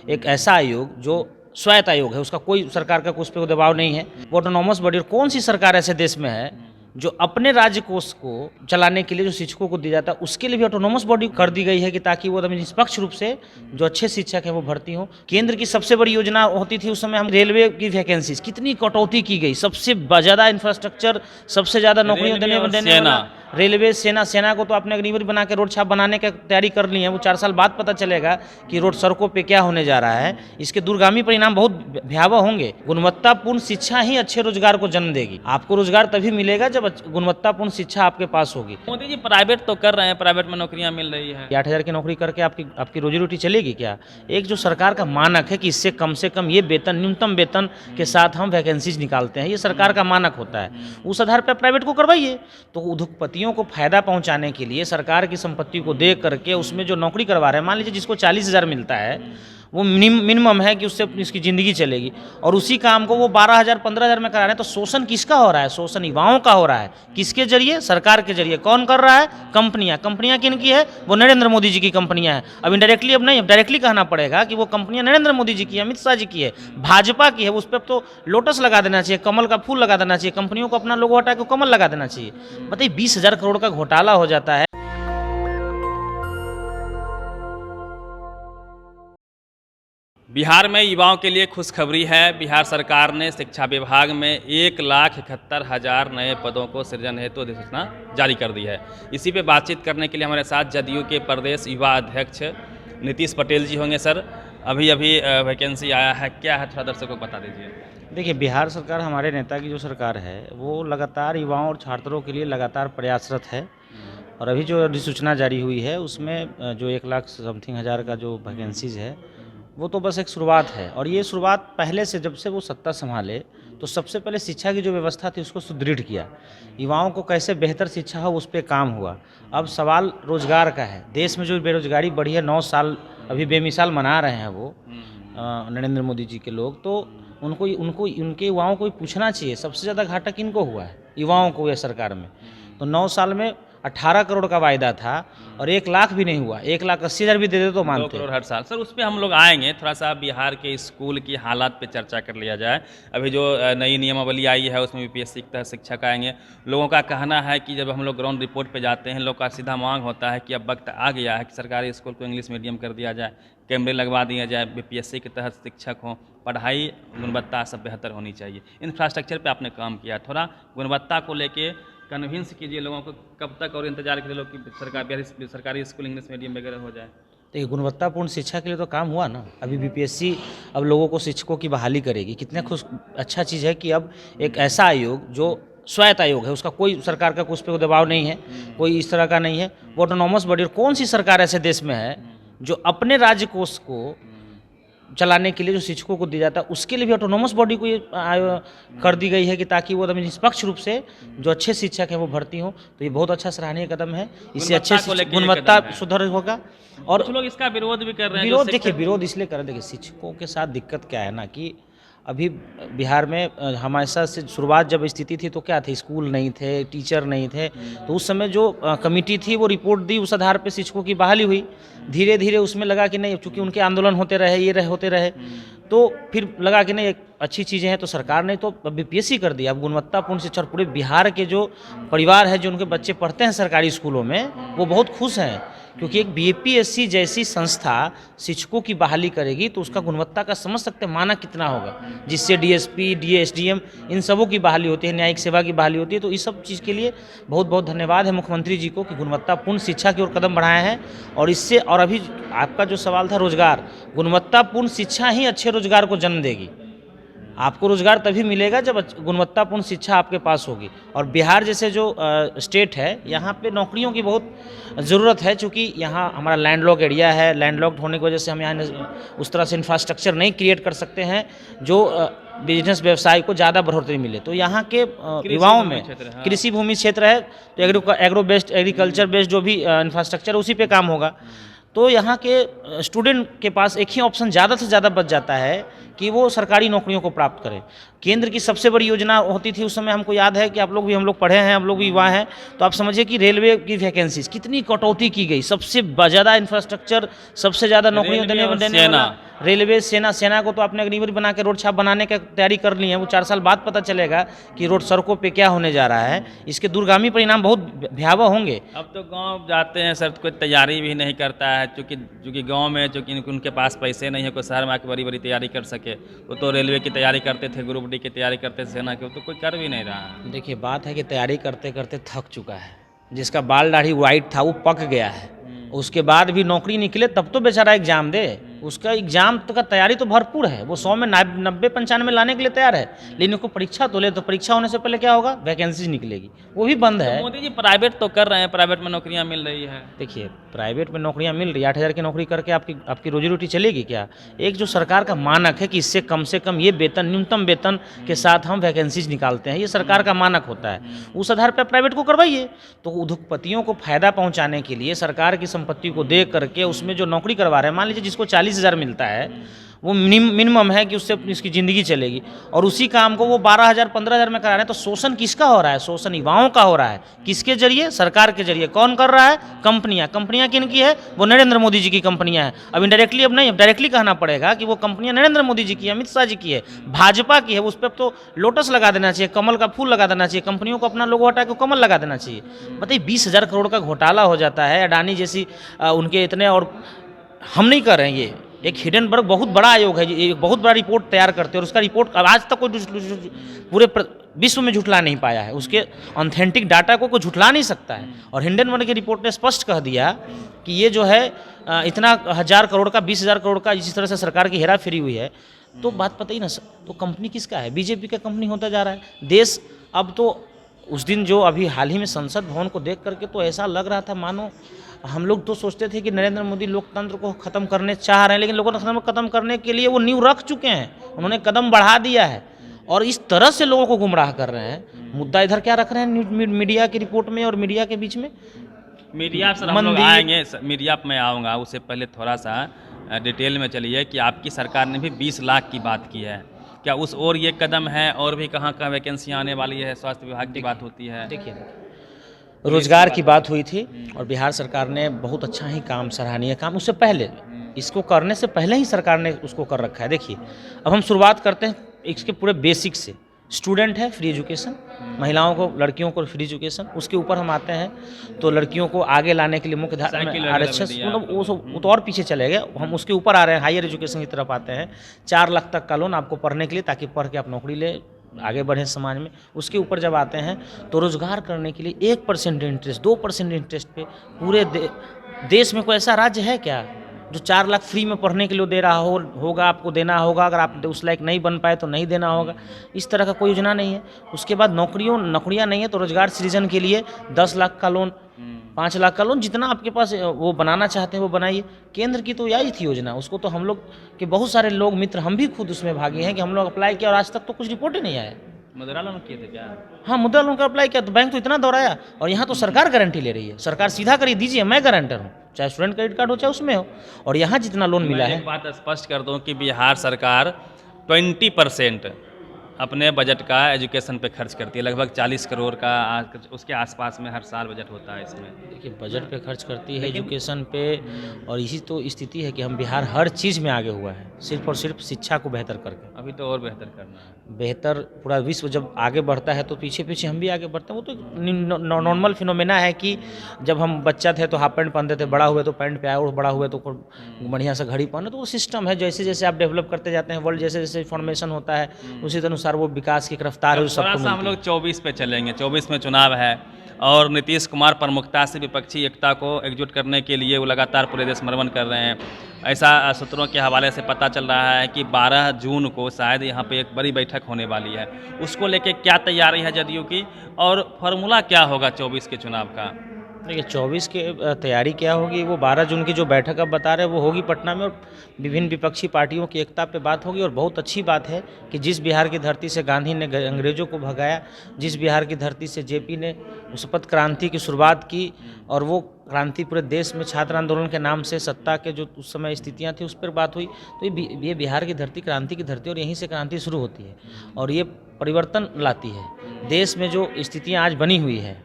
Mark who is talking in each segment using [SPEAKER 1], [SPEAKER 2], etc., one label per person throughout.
[SPEAKER 1] एक ऐसा आयोग जो स्वायत्त आयोग है, उसका कोई सरकार का उस पर दबाव नहीं है, वो ऑटोनॉमस बॉडी। और कौन सी सरकार ऐसे देश में है जो अपने राज्य कोष को चलाने के लिए जो शिक्षकों को दिया जाता है उसके लिए भी ऑटोनॉमस बॉडी कर दी गई है कि ताकि वो निष्पक्ष रूप से जो अच्छे शिक्षक हैं वो भर्ती हो। केंद्र की सबसे बड़ी योजना होती थी उस समय, हम रेलवे की वैकेंसीज कितनी कटौती की गई, सबसे ज़्यादा इंफ्रास्ट्रक्चर, सबसे ज़्यादा नौकरियां देने वाला रेलवे, सेना को तो आपने अग्निवीर बना के रोड छाप बनाने की तैयारी कर ली है। वो 4 साल बाद पता चलेगा कि रोड सड़कों पे क्या होने जा रहा है। इसके दूरगामी परिणाम बहुत भयावह होंगे। गुणवत्तापूर्ण शिक्षा ही अच्छे रोजगार को जन्म देगी। आपको रोजगार तभी मिलेगा जब गुणवत्तापूर्ण शिक्षा आपके पास होगी।
[SPEAKER 2] मोदी जी प्राइवेट तो कर रहे हैं, प्राइवेट में नौकरियां मिल रही है।
[SPEAKER 1] 8,000 की नौकरी करके आपकी रोजी रोटी चलेगी क्या? एक जो सरकार का मानक है कि इससे कम से कम ये वेतन, न्यूनतम वेतन के साथ हम वैकेंसीज निकालते हैं, ये सरकार का मानक होता है। उस आधार पर प्राइवेट को करवाइए। तो उद्योगपतियों को फायदा पहुंचाने के लिए सरकार की संपत्ति को दे करके उसमें जो नौकरी करवा रहे हैं, मान लीजिए जिसको 40,000 मिलता है, वो मिनिमम है कि उससे इसकी ज़िंदगी चलेगी, और उसी काम को वो 12,000 15,000 में करा रहे हैं। तो शोषण किसका हो रहा है? शोषण युवाओं का हो रहा है। किसके जरिए? सरकार के जरिए। कौन कर रहा है? कंपनियां किन की है? वो नरेंद्र मोदी जी की कंपनियां हैं। अब इनडायरेक्टली, अब नहीं, डायरेक्टली कहना पड़ेगा कि वो कंपनियां नरेंद्र मोदी जी की है, अमित शाह जी की है, भाजपा की है। उस पर तो लोटस लगा देना चाहिए, कमल का फूल लगा देना चाहिए, कंपनियों को अपना लोगो हटा के कमल लगा देना चाहिए। बताइए, 20,000 करोड़ का घोटाला हो जाता है।
[SPEAKER 2] बिहार में युवाओं के लिए खुशखबरी है। बिहार सरकार ने शिक्षा विभाग में 1,71,000 नए पदों को सृजन हेतु अधिसूचना जारी कर दी है। इसी पे बातचीत करने के लिए हमारे साथ जदयू के प्रदेश युवा अध्यक्ष नीतीश पटेल जी होंगे। सर, अभी वैकेंसी आया है, क्या है, थोड़ा दर्शकों को बता दीजिए।
[SPEAKER 1] देखिए, बिहार सरकार, हमारे नेता की जो सरकार है, वो लगातार युवाओं और छात्रों के लिए लगातार प्रयासरत है। और अभी जो अधिसूचना जारी हुई है उसमें जो 1,00,000 का जो वैकेंसीज है, वो तो बस एक शुरुआत है। और ये शुरुआत पहले से, जब से वो सत्ता संभाले, तो सबसे पहले शिक्षा की जो व्यवस्था थी उसको सुदृढ़ किया। युवाओं को कैसे बेहतर शिक्षा हो, उस पर काम हुआ। अब सवाल रोजगार का है। देश में जो बेरोजगारी बढ़ी है, 9 साल अभी बेमिसाल मना रहे हैं वो नरेंद्र मोदी जी के लोग, तो उनको उनके युवाओं को पूछना चाहिए सबसे ज़्यादा घाटा किनको हुआ है, युवाओं को, यह सरकार में। तो 9 साल में 18 करोड़ का वायदा था और 1,00,000 भी नहीं हुआ। 1,80,000 भी दे दे तो मानते।
[SPEAKER 2] 2 करोड़ हर साल। सर, उस पर हम लोग आएंगे। थोड़ा सा बिहार के स्कूल की हालात पे चर्चा कर लिया जाए। अभी जो नई नियमावली आई है उसमें बीपीएससी के तहत शिक्षक आएंगे। लोगों का कहना है कि जब हम लोग ग्राउंड रिपोर्ट पे जाते हैं, लोग का सीधा मांग होता है कि अब वक्त आ गया है कि सरकारी स्कूल को इंग्लिश मीडियम कर दिया जाए, कैमरे लगवा दिया जाए, बीपीएससी के तहत शिक्षक हों, पढ़ाई गुणवत्ता सब बेहतर होनी चाहिए। इंफ्रास्ट्रक्चर पे आपने काम किया, थोड़ा गुणवत्ता को लेके कन्विंस कीजिए लोगों को। कब तक और इंतजार करें लोग कि सरकारी स्कूल इंग्लिश मीडियम वगैरह हो जाए?
[SPEAKER 1] देखिए, गुणवत्तापूर्ण शिक्षा के लिए तो काम हुआ ना। अभी बीपीएससी अब लोगों को, शिक्षकों की बहाली करेगी। कितने अच्छा चीज़ है कि अब एक ऐसा आयोग जो स्वायत्त आयोग है, उसका कोई सरकार का उस पर दबाव नहीं है, कोई इस तरह का नहीं है, वो ऑटोनॉमस बॉडी। और कौन सी सरकार ऐसे देश में है जो अपने राज्य कोष को चलाने के लिए जो शिक्षकों को दिया जाता है उसके लिए भी ऑटोनॉमस बॉडी को ये कर दी गई है कि ताकि वो निष्पक्ष रूप से जो अच्छे शिक्षक हैं वो भर्ती हो। तो ये बहुत अच्छा सराहनीय कदम है। इससे अच्छे गुणवत्ता सुधार होगा। और
[SPEAKER 2] कुछ लोग इसका विरोध भी कर रहे हैं।
[SPEAKER 1] विरोध, देखिए, विरोध इसलिए कर रहे हैं, देखिए, शिक्षकों के साथ दिक्कत क्या है ना कि अभी बिहार में हमेशा से शुरुआत जब स्थिति थी तो क्या थी, स्कूल नहीं थे, टीचर नहीं थे। तो उस समय जो कमेटी थी वो रिपोर्ट दी, उस आधार पे शिक्षकों की बहाली हुई। धीरे धीरे उसमें लगा कि नहीं, चूँकि उनके आंदोलन होते रहे, होते रहे, तो फिर लगा कि नहीं, एक अच्छी चीज़ें हैं, तो सरकार ने तो बीपीएससी कर दिया। अब गुणवत्तापूर्ण शिक्षा, पूरे बिहार के जो परिवार है, जो उनके बच्चे पढ़ते हैं सरकारी स्कूलों में, वो बहुत खुश हैं। क्योंकि एक बीपीएससी जैसी संस्था शिक्षकों की बहाली करेगी तो उसका गुणवत्ता का समझ सकते हैं मानक कितना होगा, जिससे डीएसपी, डीएसडीएम, इन सबों की बहाली होती है, न्यायिक सेवा की बहाली होती है। तो इस सब चीज़ के लिए बहुत बहुत धन्यवाद है मुख्यमंत्री जी को कि गुणवत्तापूर्ण शिक्षा की ओर कदम बढ़ाए हैं। और इससे, और अभी आपका जो सवाल था रोजगार, गुणवत्तापूर्ण शिक्षा ही अच्छे रोजगार को जन्म देगी। आपको रोजगार तभी मिलेगा जब गुणवत्तापूर्ण शिक्षा आपके पास होगी। और बिहार जैसे जो स्टेट है, यहाँ पे नौकरियों की बहुत ज़रूरत है, क्योंकि यहाँ हमारा लैंडलॉक एरिया है। लैंडलॉक्ड होने की वजह से हम यहाँ उस तरह से इंफ्रास्ट्रक्चर नहीं क्रिएट कर सकते हैं जो बिजनेस व्यवसाय को ज़्यादा बढ़ोतरी मिले। तो यहाँ के युवाओं में कृषि भूमि क्षेत्र है, तो एग्रो बेस्ड, एग्रीकल्चर बेस्ड जो भी इंफ्रास्ट्रक्चर है उसी पे काम होगा। तो यहाँ के स्टूडेंट के पास एक ही ऑप्शन ज़्यादा से ज़्यादा बच जाता है कि वो सरकारी नौकरियों को प्राप्त करें। केंद्र की सबसे बड़ी योजना होती थी उस समय, हमको याद है कि आप लोग भी, हम लोग पढ़े हैं, हम लोग भी युवा हैं, तो आप समझिए कि रेलवे की वैकेंसीज कितनी कटौती की गई। सबसे ज़्यादा इंफ्रास्ट्रक्चर, सबसे ज़्यादा नौकरियाँ
[SPEAKER 2] रेलवे और
[SPEAKER 1] देने वाला रेलवे, सेना को तो आपने अग्निवीर बना के रोड छाप बनाने की तैयारी कर ली है। वो 4 साल बाद पता चलेगा कि रोड सड़कों पे क्या होने जा रहा है। इसके दूरगामी परिणाम बहुत भयावह होंगे।
[SPEAKER 2] अब तो गांव जाते हैं सर, कोई तैयारी भी नहीं करता है, चूँकि गांव में चूँकि उनके पास पैसे नहीं है, कोई शहर में आके बड़ी बड़ी तैयारी कर सके। वो तो रेलवे की तैयारी करते थे, ग्रुप डी की तैयारी करते थे, सेना की, तो कोई कर भी नहीं रहा है।
[SPEAKER 1] देखिए, बात है कि तैयारी करते करते थक चुका है। जिसका बाल दाढ़ी वाइट था वो पक गया है, उसके बाद भी नौकरी निकले तब तो बेचारा एग्जाम दे। उसका एग्जाम का तैयारी तो भरपूर है, वो 100 में 90-95 लाने के लिए तैयार है, लेकिन उसको परीक्षा तो ले, तो परीक्षा होने से पहले क्या होगा, वैकेंसी निकलेगी, वो भी बंद है।
[SPEAKER 2] तो मोदी जी प्राइवेट तो कर रहे हैं, प्राइवेट में नौकरियां मिल रही है।
[SPEAKER 1] देखिए, प्राइवेट में नौकरियां मिल रही है, 8,000 की नौकरी करके आपकी रोजी रोटी चलेगी क्या? एक जो सरकार का मानक है कि इससे कम से कम ये वेतन, न्यूनतम वेतन के साथ हम वैकेंसीज निकालते हैं, ये सरकार का मानक होता है। उस आधार पर प्राइवेट को करवाइए। तो उद्योगपतियों को फायदा पहुंचाने के लिए सरकार की संपत्ति को देख करके उसमें जो नौकरी करवा रहे हैं, मान लीजिए जिसको 40,000 मिलता है, वो मिनिमम है कि उससे इसकी ज़िंदगी चलेगी, और उसी काम को वो 12,000 15,000 में करा रहे हैं। तो शोषण किसका हो रहा है? शोषण युवाओं का हो रहा है। किसके जरिए? सरकार के जरिए। कौन कर रहा है? कंपनियां किन की है? वो नरेंद्र मोदी जी की कंपनियां हैं। अब इनडायरेक्टली, अब नहीं, डायरेक्टली कहना पड़ेगा कि वो कंपनियां नरेंद्र मोदी जी की है, अमित शाह जी की है, भाजपा की है। उस पर तो लोटस लगा देना चाहिए, कमल का फूल लगा देना चाहिए, कंपनियों को अपना लोगो हटा के कमल लगा देना चाहिए। बताइए, 20,000 करोड़ का घोटाला हो जाता है, अडानी जैसी उनके इतने, और हम नहीं कर रहे हैं। ये एक हिडनबर्ग बहुत बड़ा आयोग है, एक बहुत बड़ा रिपोर्ट तैयार करते हैं, और उसका रिपोर्ट आज तक कोई पूरे विश्व में झुठला नहीं पाया है। उसके ऑथेंटिक डाटा को कोई झुठला नहीं सकता है। और हिंडनबर्ग की रिपोर्ट ने स्पष्ट कह दिया कि ये जो है इतना 1,000 करोड़ का, 20,000 करोड़ का जिस तरह से सरकार की हेरा फेरी हुई है, तो बात पता ही ना। तो कंपनी किसका है? बीजेपी का कंपनी होता जा रहा है देश। अब तो उस दिन जो अभी हाल ही में संसद भवन को देख करके तो ऐसा लग रहा था मानो, हम लोग तो सोचते थे कि नरेंद्र मोदी लोकतंत्र को ख़त्म करने चाह रहे हैं, लेकिन लोगों ने ख़त्म करने के लिए वो नींव रख चुके हैं, उन्होंने कदम बढ़ा दिया है, और इस तरह से लोगों को गुमराह कर रहे हैं। मुद्दा इधर क्या रख रहे हैं मीडिया की रिपोर्ट में और मीडिया के बीच में?
[SPEAKER 2] मीडिया सर हम लोग आएंगे, मीडिया पर मैं आऊँगा, उससे पहले थोड़ा सा डिटेल में चलिए कि आपकी सरकार ने भी 20 लाख की बात की है, क्या उस और ये कदम है? और भी कहाँ कहाँ वैकेंसियाँ आने वाली है? स्वास्थ्य विभाग की बात होती है।
[SPEAKER 1] देखिए, रोजगार की बात हुई थी, और बिहार सरकार ने बहुत अच्छा ही काम, सराहनीय काम, उससे पहले, इसको करने से पहले ही सरकार ने उसको कर रखा है। देखिए, अब हम शुरुआत करते हैं इसके पूरे बेसिक से। स्टूडेंट है, फ्री एजुकेशन, महिलाओं को, लड़कियों को फ्री एजुकेशन। उसके ऊपर हम आते हैं तो लड़कियों को आगे लाने के लिए मुख्य धारा में आरक्षण, मतलब वो तो और पीछे चले गए। हम उसके ऊपर आ रहे हैं, हायर एजुकेशन की तरफ आते हैं। 4 लाख तक का लोन आपको पढ़ने के लिए, ताकि पढ़ के आप नौकरी ले, आगे बढ़े समाज में। उसके ऊपर जब आते हैं तो रोज़गार करने के लिए 1% इंटरेस्ट, 2% इंटरेस्ट पे पूरे देश में कोई ऐसा राज्य है क्या जो 4 लाख फ्री में पढ़ने के लिए दे रहा होगा? आपको देना होगा, अगर आप उस लायक नहीं बन पाए तो नहीं देना होगा। इस तरह का कोई योजना नहीं है। उसके बाद नौकरियां नहीं है तो रोजगार सृजन के लिए 10 लाख का लोन, 5 लाख का लोन, जितना आपके पास वो बनाना चाहते हैं वो बनाइए। केंद्र की तो यही थी योजना, उसको तो हम लोग के बहुत सारे लोग मित्र, हम भी खुद उसमें भागी हैं कि हम लोग अप्लाई किया और आज तक तो कुछ रिपोर्ट ही नहीं आया।
[SPEAKER 2] मुद्रा लोन किए थे क्या?
[SPEAKER 1] हाँ, मुद्रा लोन का अप्लाई किया तो बैंक तो इतना दौड़ाया, और यहाँ तो सरकार गारंटी ले रही है। सरकार सीधा करी, दीजिए, मैं गारंटर हूँ, चाहे स्टूडेंट क्रेडिट कार्ड हो चाहे उसमें हो। और यहाँ जितना लोन मिला है,
[SPEAKER 2] एक बात स्पष्ट कर दूं कि बिहार सरकार 20% अपने बजट का एजुकेशन पे खर्च करती है, लगभग 40 करोड़ का उसके आसपास में हर साल बजट होता है इसमें।
[SPEAKER 1] देखिए, बजट पे खर्च करती है, एजुकेशन पे, और इसी तो स्थिति है कि हम बिहार हर चीज़ में आगे हुआ है, सिर्फ और सिर्फ शिक्षा को बेहतर करके।
[SPEAKER 2] अभी तो और बेहतर करना है।
[SPEAKER 1] बेहतर, पूरा विश्व जब आगे बढ़ता है तो पीछे पीछे हम भी आगे बढ़ते हैं। वो तो नॉर्मल फिनोमेना है कि जब हम बच्चा थे तो हाफ पैंट पहनते थे, बड़ा हुए तो पैंट पे आए, और बड़ा हुए तो बढ़िया से घड़ी पहने। तो वो सिस्टम है, जैसे जैसे आप डेवलप करते जाते हैं, वर्ल्ड जैसे जैसे फॉर्मेशन होता है, उसी अनुसार वो विकास की रफ्तार है सबको मिलती है।
[SPEAKER 2] हम लोग 24 पे चलेंगे। 24 में चुनाव है, और नीतीश कुमार प्रमुखता से विपक्षी एकता को एकजुट करने के लिए वो लगातार पूरे देश भ्रमण कर रहे हैं। ऐसा सूत्रों के हवाले से पता चल रहा है कि 12 जून को शायद यहाँ पे एक बड़ी बैठक होने वाली है। उसको लेके क्या तैयारी है जदयू की, और फार्मूला क्या होगा 24 के चुनाव का?
[SPEAKER 1] देखिए 24 के तैयारी क्या होगी, वो 12 जून की जो बैठक अब बता रहे हैं वो होगी पटना में, और विभिन्न विपक्षी पार्टियों की एकता पे बात होगी। और बहुत अच्छी बात है कि जिस बिहार की धरती से गांधी ने अंग्रेज़ों को भगाया, जिस बिहार की धरती से जेपी ने शपथ क्रांति की शुरुआत की, और वो क्रांति पूरे देश में छात्र आंदोलन के नाम से सत्ता के जो उस समय स्थितियाँ थी उस पर बात हुई। तो ये बिहार की धरती क्रांति की धरती, और यहीं से क्रांति शुरू होती है और ये परिवर्तन लाती है। देश में जो स्थितियाँ आज बनी हुई है,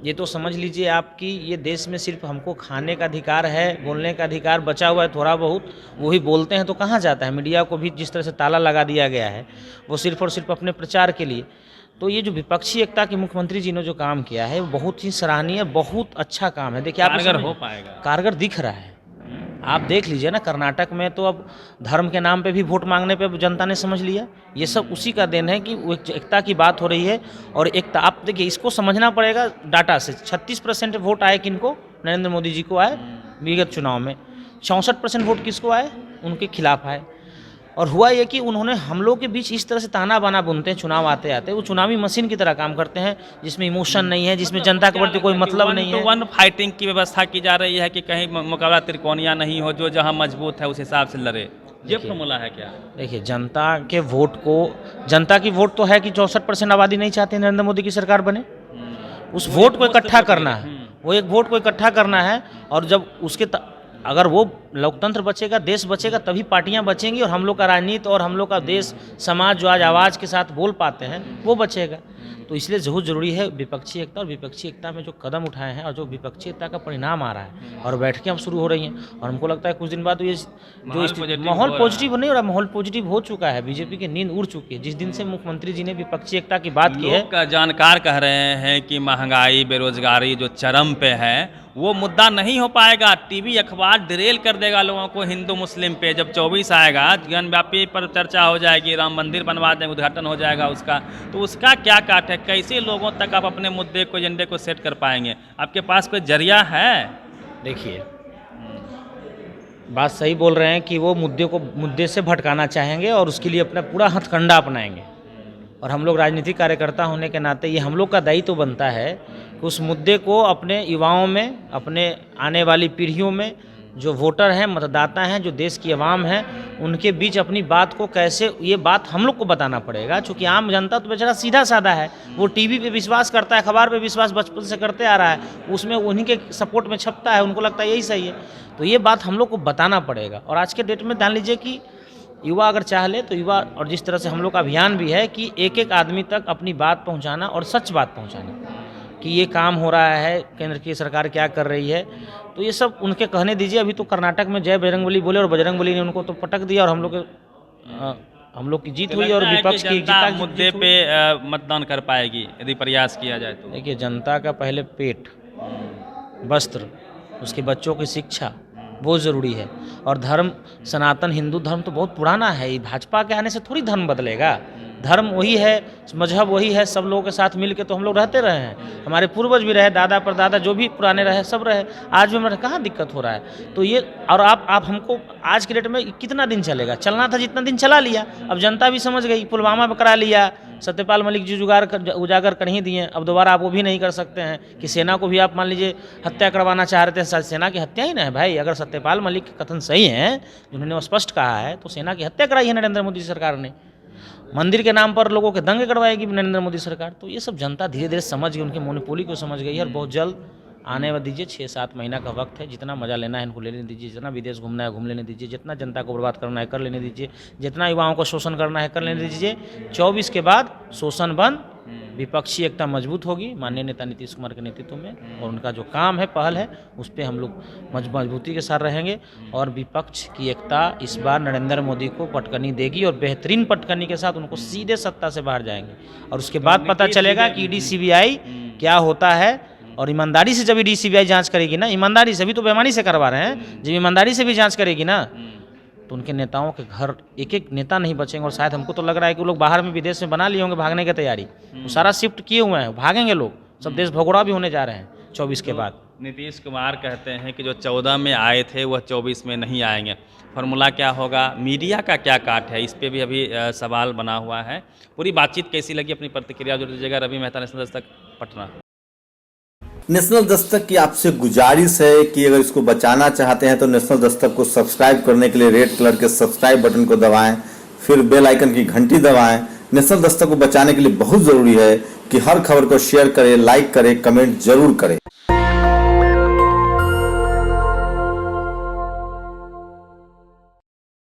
[SPEAKER 1] ये तो समझ लीजिए आप कि ये देश में सिर्फ हमको खाने का अधिकार है, बोलने का अधिकार बचा हुआ है थोड़ा बहुत, वही बोलते हैं तो कहाँ जाता है। मीडिया को भी जिस तरह से ताला लगा दिया गया है, वो सिर्फ और सिर्फ अपने प्रचार के लिए। तो ये जो विपक्षी एकता की मुख्यमंत्री जी ने जो काम किया है वो बहुत ही सराहनीय, बहुत अच्छा काम है। देखिए आप
[SPEAKER 2] कारगर हो पाएगा।
[SPEAKER 1] कारगर दिख रहा है। आप देख लीजिए ना, कर्नाटक में तो अब धर्म के नाम पे भी वोट मांगने पे जनता ने समझ लिया। ये सब उसी का देन है कि वो एकता की बात हो रही है। और एकता, आप देखिए इसको समझना पड़ेगा डाटा से। 36% वोट आए किनको? नरेंद्र मोदी जी को आए विगत चुनाव में। 64% वोट किसको आए? उनके खिलाफ आए। और हुआ ये कि उन्होंने हम लोग के बीच इस तरह से ताना बाना बुनते हैं चुनाव आते आते, वो चुनावी मशीन की तरह काम करते हैं, जिसमें इमोशन नहीं है, जिसमें जनता के प्रति कोई मतलब नहीं है।
[SPEAKER 2] वन फाइटिंग की व्यवस्था की जा रही है कि कहीं मुकाबला त्रिकोणिया नहीं हो, जो जहां मजबूत है उस हिसाब से लड़े। ये फॉर्मूला है क्या?
[SPEAKER 1] देखिए जनता के वोट को, जनता की वोट तो है कि 64% आबादी नहीं चाहती नरेंद्र मोदी की सरकार बने। उस वोट को इकट्ठा करना है, वो एक वोट को इकट्ठा करना है। और जब उसके अगर वो लोकतंत्र बचेगा, देश बचेगा, तभी पार्टियां बचेंगी और हम लोग का राजनीति और हम लोग का देश समाज जो आज आवाज़ के साथ बोल पाते हैं वो बचेगा। तो इसलिए बहुत ज़रूरी है विपक्षी एकता। और विपक्षी एकता में जो कदम उठाए हैं और जो विपक्षी एकता का परिणाम आ रहा है, और बैठकें अब शुरू हो रही हैं, और हमको लगता है कुछ दिन बाद ये जो माहौल पॉजिटिव नहीं हो रहा, माहौल पॉजिटिव हो चुका है। बीजेपी की नींद उड़ चुकी है। जिस दिन से मुख्यमंत्री जी ने विपक्षी एकता की बात की है,
[SPEAKER 2] लोग का जानकार कह रहे हैं कि महंगाई, बेरोजगारी जो चरम पे है, वो मुद्दा नहीं हो पाएगा। टीवी अखबार डिरेल कर देगा लोगों को हिंदू मुस्लिम पे। जब 24 आएगा, ज्ञानव्यापी पर चर्चा हो जाएगी, राम मंदिर बनवा देंगे, उद्घाटन हो जाएगा उसका, तो उसका क्या काट है? कैसे लोगों तक आप अपने मुद्दे को, एजेंडे को सेट कर पाएंगे? आपके पास कोई जरिया है?
[SPEAKER 1] देखिए बात सही बोल रहे हैं कि वो मुद्दे से भटकाना चाहेंगे और उसके लिए अपना पूरा हथकंडा अपनाएंगे। और हम लोग राजनीतिक कार्यकर्ता होने के नाते ये हम लोग का दायित्व तो बनता है कि उस मुद्दे को अपने युवाओं में, अपने आने वाली पीढ़ियों में, जो वोटर हैं, मतदाता हैं, जो देश की आवाम है, उनके बीच अपनी बात को कैसे, ये बात हम लोग को बताना पड़ेगा। क्योंकि आम जनता तो बेचारा सीधा साधा है, वो टीवी पे विश्वास करता है, अखबार पे विश्वास बचपन से करते आ रहा है, उसमें उन्हीं के सपोर्ट में छपता है, उनको लगता है यही सही है। तो ये बात हम लोग को बताना पड़ेगा। और आज के डेट में जान लीजिए कि युवा अगर चाह ले तो युवा, और जिस तरह से हम लोग का अभियान भी है कि एक एक आदमी तक अपनी बात पहुंचाना और सच बात पहुंचाना कि ये काम हो रहा है, केंद्र की सरकार क्या कर रही है, तो ये सब उनके कहने दीजिए। अभी तो कर्नाटक में जय बजरंगबली बोले और बजरंगबली ने उनको तो पटक दिया, और हम लोग की जीत हुई और विपक्ष की जीता।
[SPEAKER 2] मुद्दे पे मतदान कर पाएगी यदि प्रयास किया जाए तो?
[SPEAKER 1] देखिए जनता का पहले पेट, वस्त्र, उसके बच्चों की शिक्षा बहुत ज़रूरी है। और धर्म, सनातन हिंदू धर्म तो बहुत पुराना है। ये भाजपा के आने से थोड़ी धर्म बदलेगा। धर्म वही है, मजहब वही है, सब लोगों के साथ मिल के तो हम लोग रहते रहे हैं। हमारे पूर्वज भी रहे, दादा परदादा जो भी पुराने रहे सब रहे, आज भी हमारे कहाँ दिक्कत हो रहा है। तो ये, और आप हमको आज के डेट में कितना दिन चलेगा? चलना था जितना दिन चला लिया। अब जनता भी समझ गई, पुलवामा में करा लिया, सत्यपाल मलिक जी उजागर कर ही दिए, अब दोबारा आप वो भी नहीं कर सकते हैं कि सेना को भी आप मान लीजिए हत्या करवाना चाह रहे थे। सेना की हत्या ही ना है भाई। अगर सत्यपाल मलिक के कथन सही हैं, जिन्होंने स्पष्ट कहा है, तो सेना की हत्या कराई है नरेंद्र मोदी सरकार ने। मंदिर के नाम पर लोगों के दंगे करवाएगी नरेंद्र मोदी सरकार। तो ये सब जनता धीरे धीरे समझ गई, उनकी मोनोपोली को समझ गई है। और बहुत जल्द आने दीजिए, 6-7 महीना का वक्त है। जितना मज़ा लेना है इनको लेने दीजिए, जितना विदेश घूमना है घूम लेने दीजिए, जितना जनता को बर्बाद करना है कर लेने दीजिए, जितना युवाओं को शोषण करना है कर लेने दीजिए। 24 के बाद शोषण बंद, विपक्षी एकता मजबूत होगी माननीय नेता नीतीश कुमार के नेतृत्व में। और उनका जो काम है, पहल है, उस पर हम लोग मजबूती के साथ रहेंगे। और विपक्ष की एकता इस बार नरेंद्र मोदी को पटकनी देगी, और बेहतरीन पटकनी के साथ उनको सीधे सत्ता से बाहर जाएंगे। और उसके बाद पता चलेगा कि ईडी सीबीआई क्या होता है। और ईमानदारी से जब ईडी सीबीआई जांच करेगी ना, ईमानदारी से, अभी तो बेईमानी से करवा रहे हैं, जब ईमानदारी से भी जांच करेगी ना, तो उनके नेताओं के घर एक एक नेता नहीं बचेंगे। और शायद हमको तो लग रहा है कि वो लोग बाहर में, विदेश में बना लिए होंगे भागने की तैयारी। वो सारा शिफ्ट किए हुए हैं, भागेंगे लोग सब। देश भगोड़ा भी होने जा रहे हैं 24 के बाद।
[SPEAKER 2] नीतीश कुमार कहते हैं कि जो 14 में आए थे वह 24 में नहीं आएंगे। फॉर्मूला क्या होगा? मीडिया का क्या काट है? इस पे भी अभी सवाल बना हुआ है। पूरी बातचीत कैसी लगी? अपनी प्रतिक्रिया जो दीजिएगा। Ravi Mehta, national desk, Patna.
[SPEAKER 3] National दस्तक की आपसे गुजारिश है कि अगर इसको बचाना चाहते हैं तो नेशनल दस्तक को सब्सक्राइब करने के लिए रेड कलर के सब्सक्राइब बटन को दबाएं, फिर बेल आइकन की घंटी दबाएं। नेशनल दस्तक को बचाने के लिए बहुत जरूरी है कि हर खबर को शेयर करें, लाइक करें, कमेंट जरूर करें।